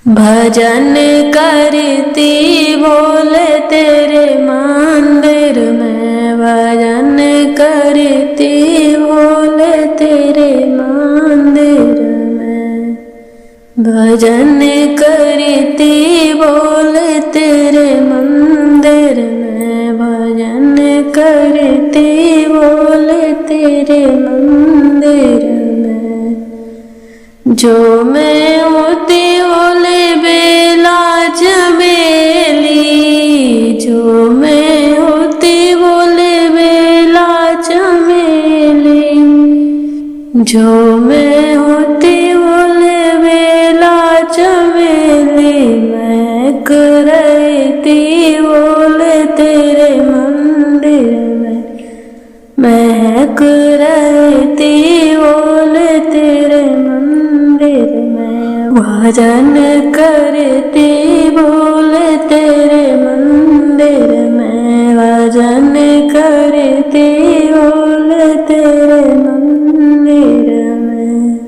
भजन करती बोले तेरे मंदिर में, भजन करती बोले तेरे मंदिर में, भजन करती बोले तेरे मंदिर में, भजन करती बोले तेरे मंदिर में। जो मैं होती बोले बेला चमेली, जो मैं होती बोले बेला चमेली, जो मैं होती बोले बेला चमेली, महक रहती बोले तेरे मंदिर में, महक रहती बोले तेरे मंदिर में। भजन करती बोले तेरे मंदिर में, भजन करती बोले तेरे मंदिर में।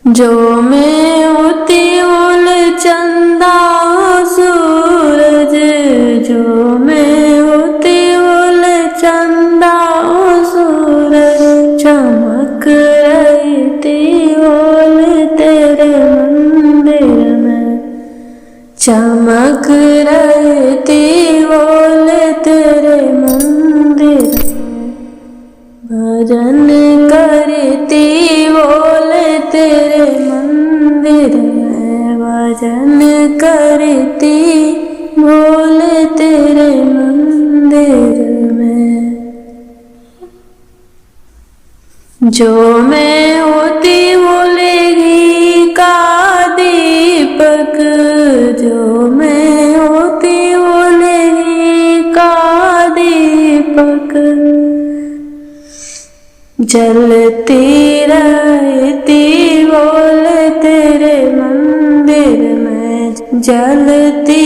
जो मैं होती बोले चंदा सूरज, जो मैं होती बोले चंदा सूरज, चमक रहती बोले तेरे मंदिर में, चमक रहती बोले तेरे मंदिर में। भजन करती बोले तेरे मंदिर में, भजन करती बोले तेरे मंदिर में। जो मैं होती बोले घी का दीपक, जो मैं होती बोले घी का दीपक, जलती रहती बोले तेरे मंदिर में, जलती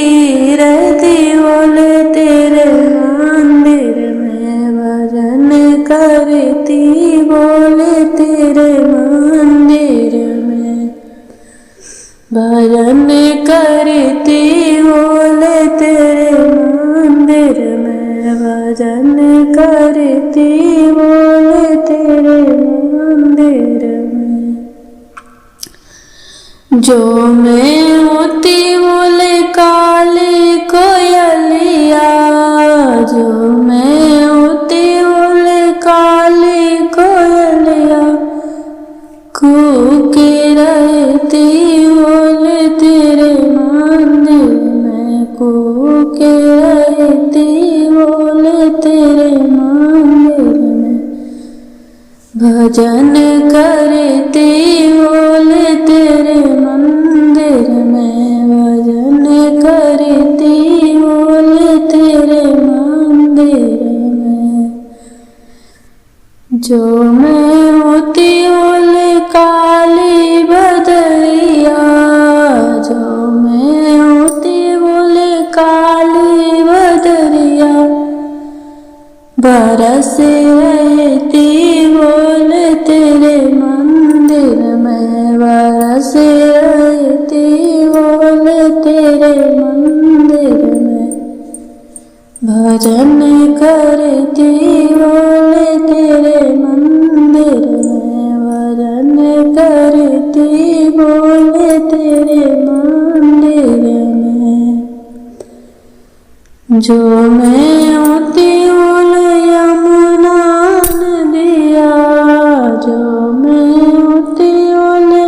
रहती बोले तेरे मंदिर में। भजन करती बोले तेरे मंदिर में, भजन करती बोले तेरे मंदिर में, भजन करती बोले तेरे मंदिर में। जो मैं होती बोले काली कोयलिया, जो मैं होती बोले काली कोयलिया, कूकी रहती बोले तेरे मंदिर में, कूकी रहती बोले तेरे मंदिर में। भजन करती बोले तेरे मंदिर में, भजन करती बोले तेरे मंदिर में। जो मैं होती बोले काली बदरिया, जो मैं होती बोले काली बदरिया, बरस रहती बोले तेरे मंदिर में, बरस रहती बोले तेरे मंदिर में। भजन करती बोले तेरे मंदिर में, भजन करती बोले तेरे मंदिर में। जो मैं होती बोले यमुना नदिया, जो मैं होती बोले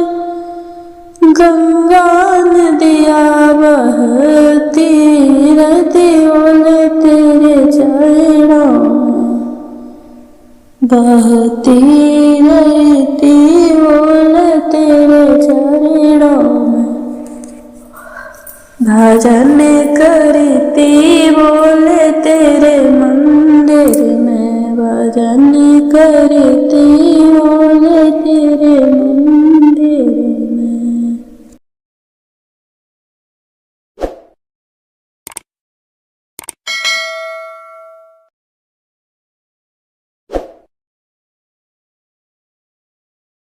गंगा नदिया, बहती रहती बोले तेरे चरणों में, बहती रहती बोले तेरे चरणों में। भजन करती बोले तेरे मंदिर में, भजन करती बोले तेरे मंदिर